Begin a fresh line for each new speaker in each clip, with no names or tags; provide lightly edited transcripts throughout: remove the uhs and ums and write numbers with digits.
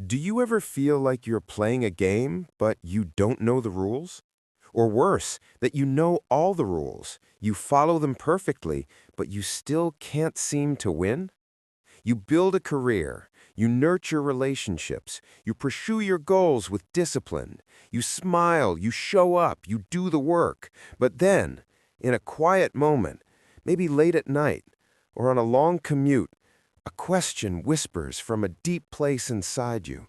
Do you ever feel like you're playing a game, but you don't know the rules? Or worse, that you know all the rules, you follow them perfectly, but you still can't seem to win? You build a career, you nurture relationships, you pursue your goals with discipline, you smile, you show up, you do the work, but then, in a quiet moment, maybe late at night, or on a long commute, a question whispers from a deep place inside you.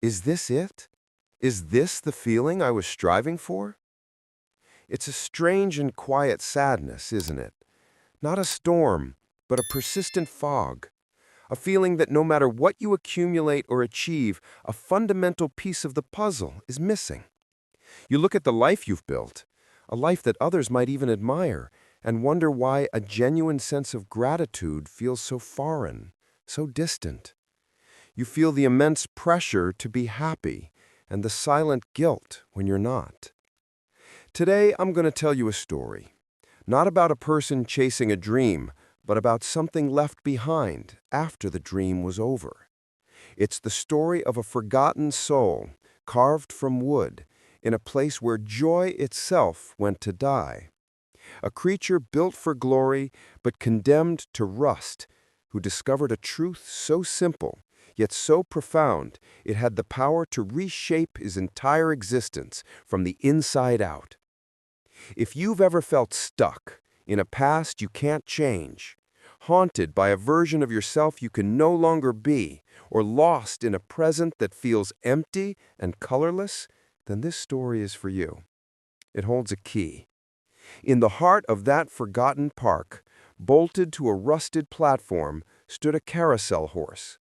Is this it? Is this the feeling I was striving for? It's a strange and quiet sadness, isn't it? Not a storm, but a persistent fog. A feeling that no matter what you accumulate or achieve, a fundamental piece of the puzzle is missing. You look at the life you've built, a life that others might even admire, and wonder why a genuine sense of gratitude feels so foreign, so distant. You feel the immense pressure to be happy and the silent guilt when you're not. Today, I'm going to tell you a story, not about a person chasing a dream, but about something left behind after the dream was over. It's the story of a forgotten soul carved from wood in a place where joy itself went to die. A creature built for glory but condemned to rust, who discovered a truth so simple, yet so profound, it had the power to reshape his entire existence from the inside out. If you've ever felt stuck in a past you can't change, haunted by a version of yourself you can no longer be, or lost in a present that feels empty and colorless, then this story is for you. It holds a key. In the heart of that forgotten park, bolted to a rusted platform, stood a carousel horse.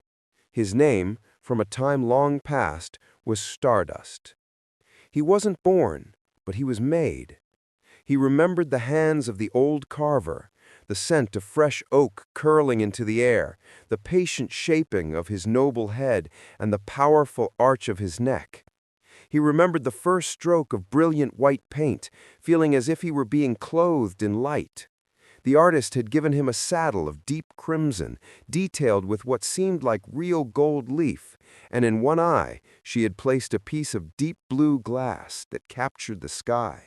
His name, from a time long past, was Stardust. He wasn't born, but he was made. He remembered the hands of the old carver, the scent of fresh oak curling into the air, the patient shaping of his noble head, and the powerful arch of his neck. He remembered the first stroke of brilliant white paint, feeling as if he were being clothed in light. The artist had given him a saddle of deep crimson, detailed with what seemed like real gold leaf, and in one eye she had placed a piece of deep blue glass that captured the sky.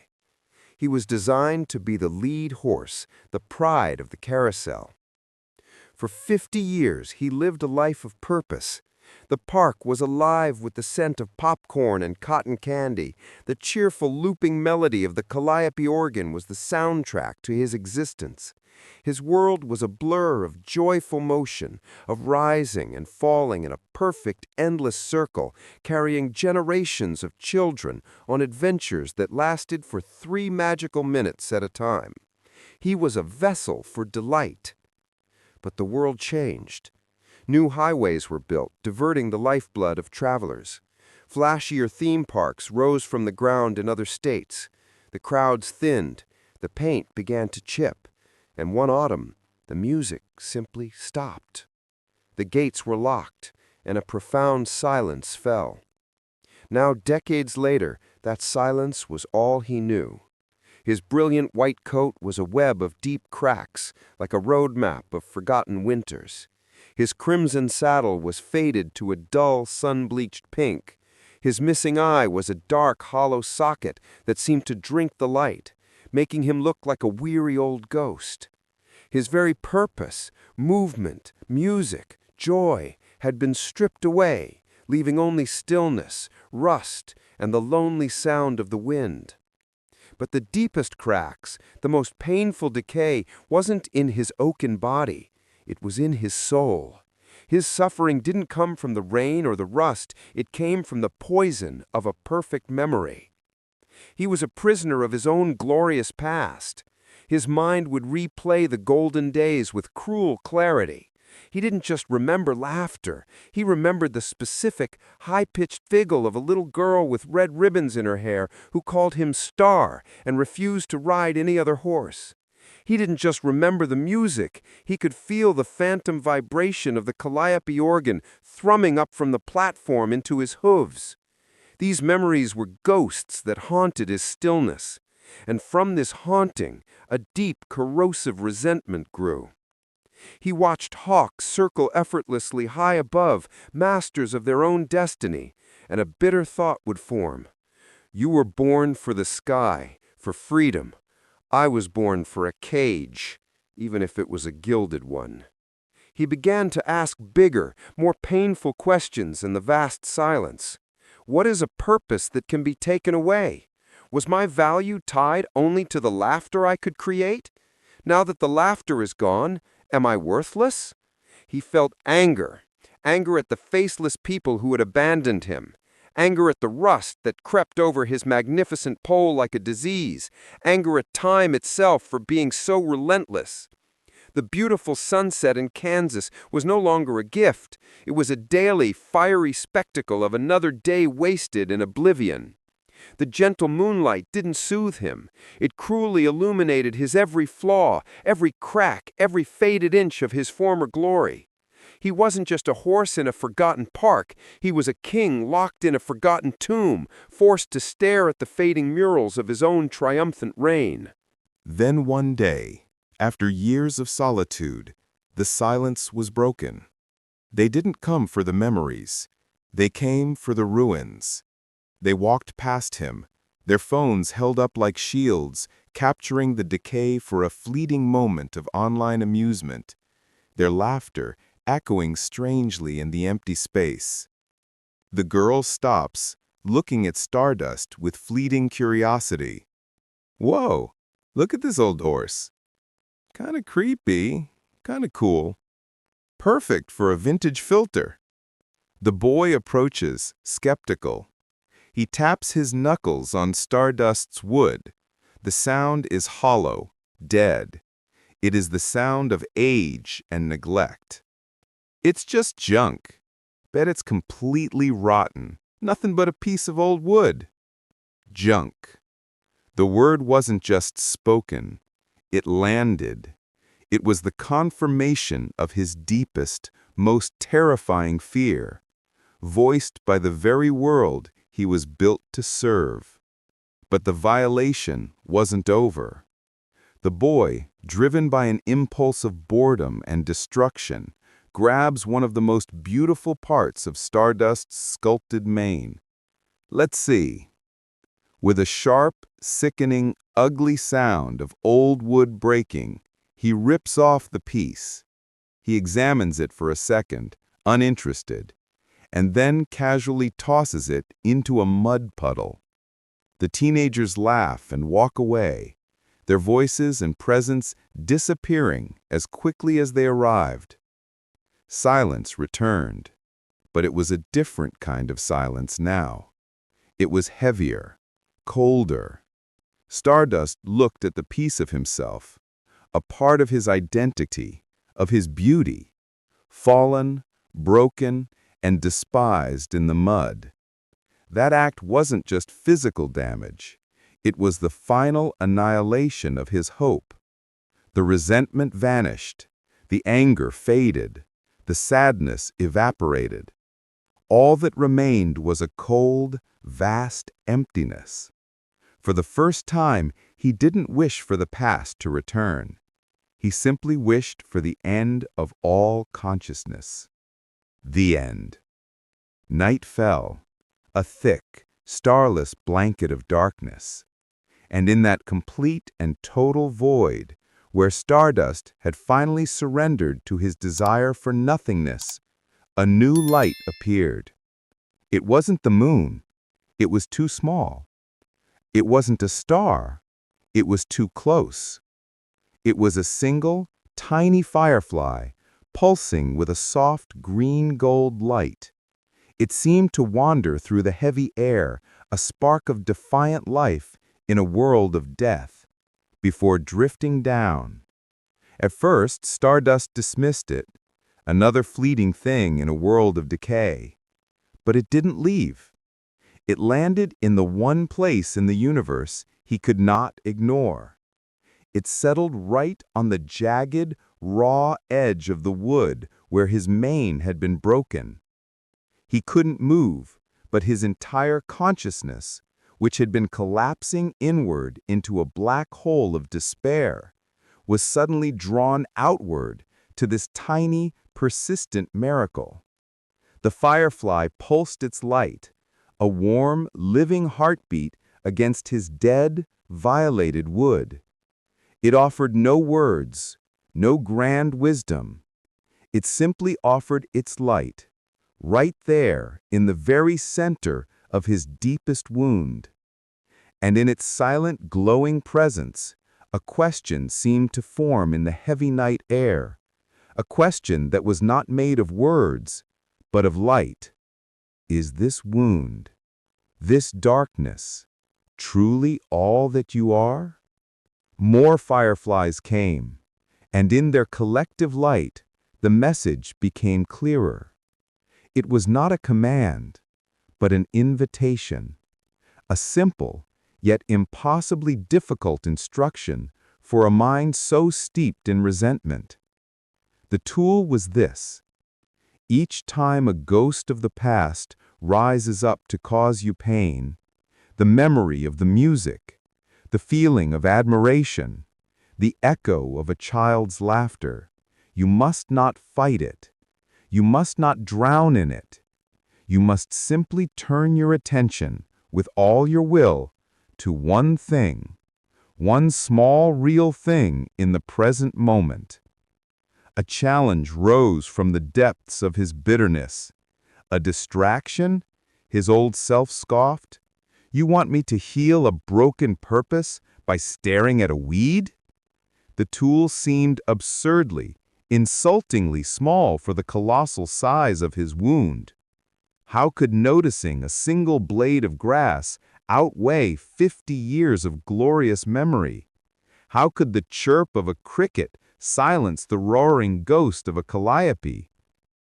He was designed to be the lead horse, the pride of the carousel. For 50 years he lived a life of purpose. The park was alive with the scent of popcorn and cotton candy. The cheerful looping melody of the calliope organ was the soundtrack to his existence. His world was a blur of joyful motion, of rising and falling in a perfect, endless circle, carrying generations of children on adventures that lasted for 3 magical minutes at a time. He was a vessel for delight. But the world changed. New highways were built, diverting the lifeblood of travelers. Flashier theme parks rose from the ground in other states. The crowds thinned, the paint began to chip, and one autumn, the music simply stopped. The gates were locked, and a profound silence fell. Now, decades later, that silence was all he knew. His brilliant white coat was a web of deep cracks, like a road map of forgotten winters. His crimson saddle was faded to a dull, sun-bleached pink. His missing eye was a dark, hollow socket that seemed to drink the light, making him look like a weary old ghost. His very purpose, movement, music, joy had been stripped away, leaving only stillness, rust, and the lonely sound of the wind. But the deepest cracks, the most painful decay, wasn't in his oaken body. It was in his soul. His suffering didn't come from the rain or the rust. It came from the poison of a perfect memory. He was a prisoner of his own glorious past. His mind would replay the golden days with cruel clarity. He didn't just remember laughter. He remembered the specific, high-pitched giggle of a little girl with red ribbons in her hair who called him Star and refused to ride any other horse. He didn't just remember the music. He could feel the phantom vibration of the calliope organ thrumming up from the platform into his hooves. These memories were ghosts that haunted his stillness. And from this haunting, a deep, corrosive resentment grew. He watched hawks circle effortlessly high above, masters of their own destiny, and a bitter thought would form. You were born for the sky, for freedom. I was born for a cage, even if it was a gilded one. He began to ask bigger, more painful questions in the vast silence. What is a purpose that can be taken away? Was my value tied only to the laughter I could create? Now that the laughter is gone, am I worthless? He felt anger, anger at the faceless people who had abandoned him, anger at the rust that crept over his magnificent pole like a disease, anger at time itself for being so relentless. The beautiful sunset in Kansas was no longer a gift. It was a daily, fiery spectacle of another day wasted in oblivion. The gentle moonlight didn't soothe him. It cruelly illuminated his every flaw, every crack, every faded inch of his former glory. He wasn't just a horse in a forgotten park. He was a king locked in a forgotten tomb, forced to stare at the fading murals of his own triumphant reign.
Then one day, after years of solitude, the silence was broken. They didn't come for the memories. They came for the ruins. They walked past him, their phones held up like shields, capturing the decay for a fleeting moment of online amusement, their laughter echoing strangely in the empty space. The girl stops, looking at Stardust with fleeting curiosity. Whoa, look at this old horse. Kinda creepy, kinda cool. Perfect for a vintage filter. The boy approaches, skeptical. He taps his knuckles on Stardust's wood. The sound is hollow, dead. It is the sound of age and neglect. It's just junk. Bet it's completely rotten. Nothing but a piece of old wood. Junk. The word wasn't just spoken. It landed. It was the confirmation of his deepest, most terrifying fear, voiced by the very world he was built to serve. But the violation wasn't over. The boy, driven by an impulse of boredom and destruction, grabs one of the most beautiful parts of Stardust's sculpted mane. Let's see. With a sharp, sickening, ugly sound of old wood breaking, he rips off the piece. He examines it for a second, uninterested, and then casually tosses it into a mud puddle. The teenagers laugh and walk away, their voices and presence disappearing as quickly as they arrived. Silence returned, but it was a different kind of silence now. It was heavier, colder. Stardust looked at the piece of himself, a part of his identity, of his beauty, fallen, broken, and despised in the mud. That act wasn't just physical damage. It was the final annihilation of his hope. The resentment vanished, the anger faded, the sadness evaporated. All that remained was a cold, vast emptiness. For the first time, he didn't wish for the past to return. He simply wished for the end of all consciousness. The end. Night fell, a thick, starless blanket of darkness. And in that complete and total void, where Stardust had finally surrendered to his desire for nothingness, a new light appeared. It wasn't the moon. It was too small. It wasn't a star. It was too close. It was a single, tiny firefly, pulsing with a soft green-gold light. It seemed to wander through the heavy air, a spark of defiant life in a world of death, before drifting down. At first, Stardust dismissed it, another fleeting thing in a world of decay. But it didn't leave. It landed in the one place in the universe he could not ignore. It settled right on the jagged, raw edge of the wood where his mane had been broken. He couldn't move, but his entire consciousness, which had been collapsing inward into a black hole of despair, was suddenly drawn outward, to this tiny, persistent miracle. The firefly pulsed its light, a warm, living heartbeat against his dead, violated wood. It offered no words, no grand wisdom. It simply offered its light, right there in the very center of his deepest wound. And in its silent, glowing presence, a question seemed to form in the heavy night air, a question that was not made of words, but of light. Is this wound, this darkness, truly all that you are? More fireflies came, and in their collective light, the message became clearer. It was not a command, but an invitation, a simple, yet impossibly difficult instruction for a mind so steeped in resentment. The tool was this: each time a ghost of the past rises up to cause you pain, the memory of the music, the feeling of admiration, the echo of a child's laughter, you must not fight it. You must not drown in it. You must simply turn your attention, with all your will, to one thing, one small real thing in the present moment. A challenge rose from the depths of his bitterness. A distraction? His old self scoffed. You want me to heal a broken purpose by staring at a weed? The tool seemed absurdly, insultingly small for the colossal size of his wound. How could noticing a single blade of grass outweigh 50 years of glorious memory? How could the chirp of a cricket silence the roaring ghost of a calliope?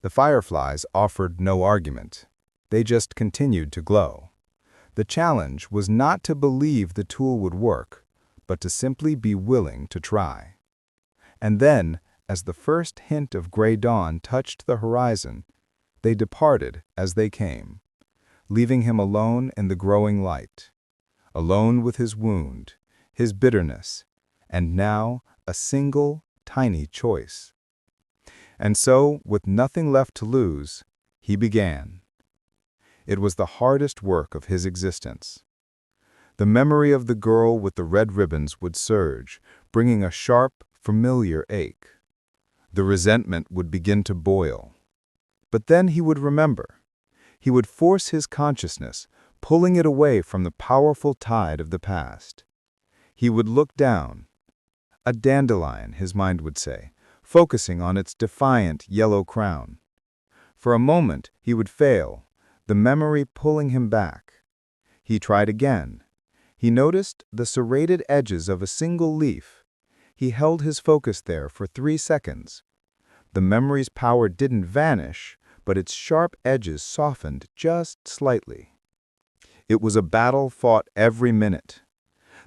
The fireflies offered no argument. They just continued to glow. The challenge was not to believe the tool would work, but to simply be willing to try. And then, as the first hint of gray dawn touched the horizon, they departed as they came, leaving him alone in the growing light, alone with his wound, his bitterness, and now a single, tiny choice. And so, with nothing left to lose, he began. It was the hardest work of his existence. The memory of the girl with the red ribbons would surge, bringing a sharp, familiar ache. The resentment would begin to boil. But then he would remember. He would force his consciousness, pulling it away from the powerful tide of the past. He would look down. A dandelion, his mind would say, focusing on its defiant yellow crown. For a moment, he would fail, the memory pulling him back. He tried again. He noticed the serrated edges of a single leaf. He held his focus there for 3 seconds. The memory's power didn't vanish, but its sharp edges softened just slightly. It was a battle fought every minute.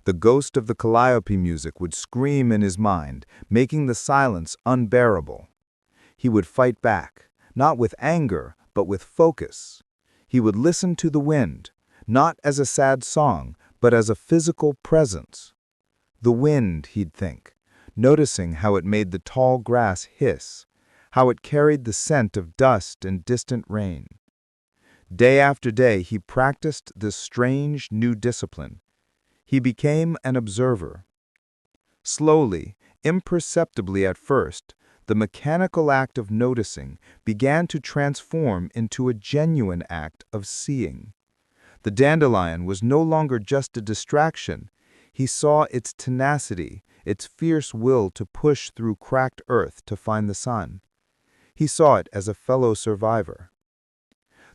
The ghost of the calliope music would scream in his mind, making the silence unbearable. He would fight back, not with anger, but with focus. He would listen to the wind, not as a sad song, but as a physical presence. The wind, he'd think, noticing how it made the tall grass hiss, how it carried the scent of dust and distant rain. Day after day, he practiced this strange new discipline. He became an observer. Slowly, imperceptibly at first, the mechanical act of noticing began to transform into a genuine act of seeing. The dandelion was no longer just a distraction. He saw its tenacity, its fierce will to push through cracked earth to find the sun. He saw it as a fellow survivor.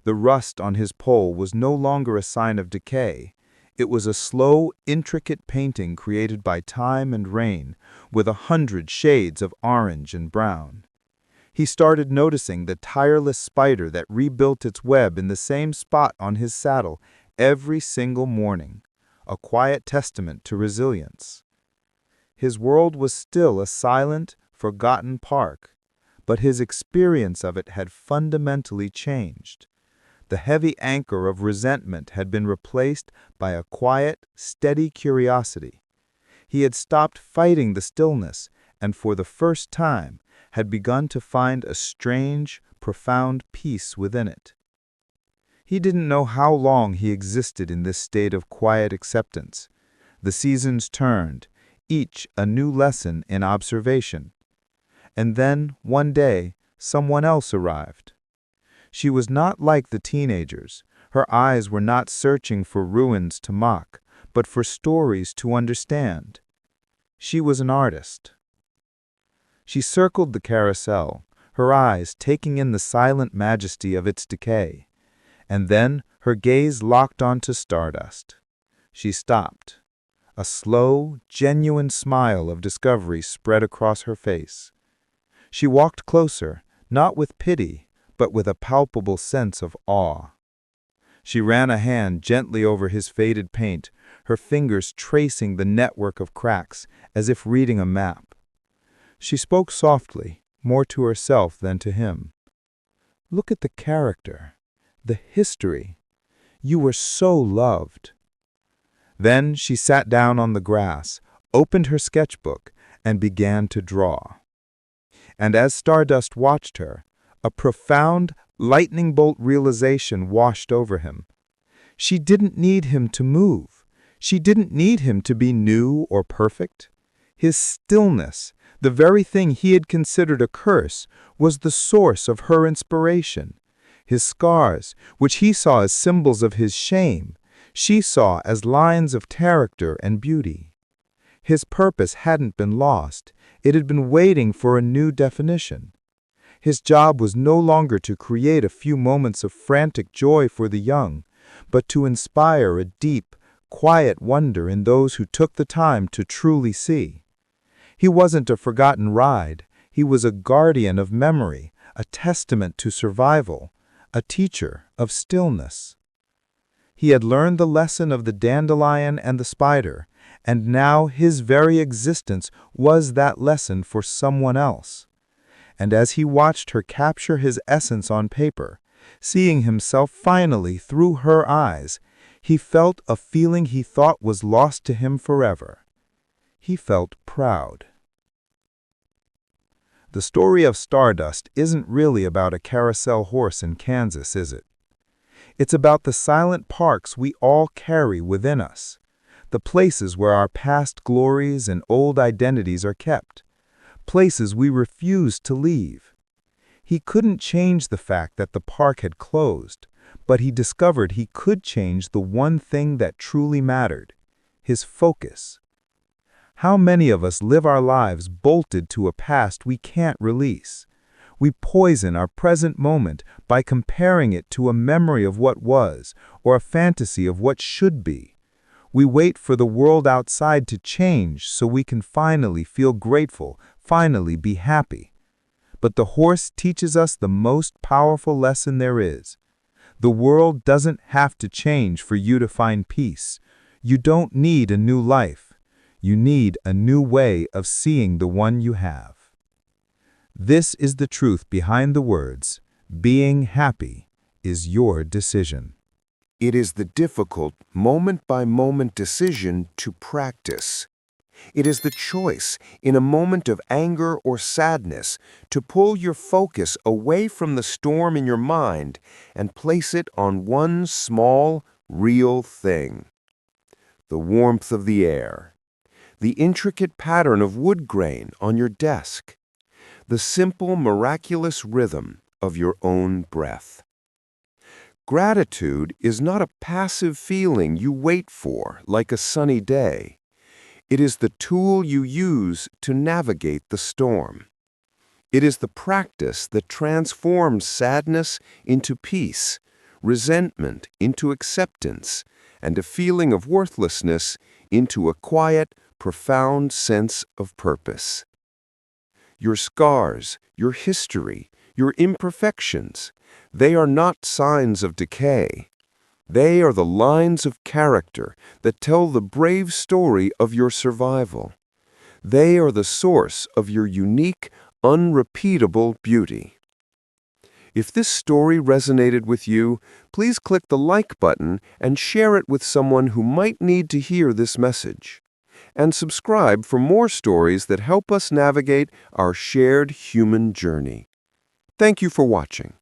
The rust on his pole was no longer a sign of decay. It was a slow, intricate painting created by time and rain, with 100 shades of orange and brown. He started noticing the tireless spider that rebuilt its web in the same spot on his saddle every single morning, a quiet testament to resilience. His world was still a silent, forgotten park, but his experience of it had fundamentally changed. The heavy anchor of resentment had been replaced by a quiet, steady curiosity. He had stopped fighting the stillness and for the first time had begun to find a strange, profound peace within it. He didn't know how long he existed in this state of quiet acceptance. The seasons turned, each a new lesson in observation. And then, one day, someone else arrived. She was not like the teenagers. Her eyes were not searching for ruins to mock, but for stories to understand. She was an artist. She circled the carousel, her eyes taking in the silent majesty of its decay. And then her gaze locked onto stardust. She stopped. A slow, genuine smile of discovery spread across her face. She walked closer, not with pity, but with a palpable sense of awe. She ran a hand gently over his faded paint, her fingers tracing the network of cracks, as if reading a map. She spoke softly, more to herself than to him. "Look at the character, the history. You were so loved." Then she sat down on the grass, opened her sketchbook, and began to draw. And as Stardust watched her, a profound, lightning bolt realization washed over him. She didn't need him to move. She didn't need him to be new or perfect. His stillness, the very thing he had considered a curse, was the source of her inspiration. His scars, which he saw as symbols of his shame, she saw as lines of character and beauty. His purpose hadn't been lost. It had been waiting for a new definition. His job was no longer to create a few moments of frantic joy for the young, but to inspire a deep, quiet wonder in those who took the time to truly see. He wasn't a forgotten ride. He was a guardian of memory, a testament to survival, a teacher of stillness. He had learned the lesson of the dandelion and the spider, and now his very existence was that lesson for someone else. And as he watched her capture his essence on paper, seeing himself finally through her eyes, he felt a feeling he thought was lost to him forever. He felt proud. The story of Stardust isn't really about a carousel horse in Kansas, is it? It's about the silent parks we all carry within us, the places where our past glories and old identities are kept, places we refuse to leave. He couldn't change the fact that the park had closed, but he discovered he could change the one thing that truly mattered: his focus. How many of us live our lives bolted to a past we can't release? We poison our present moment by comparing it to a memory of what was or a fantasy of what should be. We wait for the world outside to change so we can finally feel grateful, finally be happy. But the horse teaches us the most powerful lesson there is. The world doesn't have to change for you to find peace. You don't need a new life. You need a new way of seeing the one you have. This is the truth behind the words, "Being happy is your decision."
It is the difficult, moment-by-moment decision to practice. It is the choice, in a moment of anger or sadness, to pull your focus away from the storm in your mind and place it on one small, real thing. The warmth of the air, the intricate pattern of wood grain on your desk, the simple, miraculous rhythm of your own breath. Gratitude is not a passive feeling you wait for like a sunny day. It is the tool you use to navigate the storm. It is the practice that transforms sadness into peace, resentment into acceptance, and a feeling of worthlessness into a quiet, profound sense of purpose. Your scars, your history, your imperfections, they are not signs of decay. They are the lines of character that tell the brave story of your survival. They are the source of your unique, unrepeatable beauty. If this story resonated with you, please click the like button and share it with someone who might need to hear this message. and subscribe for more stories that help us navigate our shared human journey. Thank you for watching.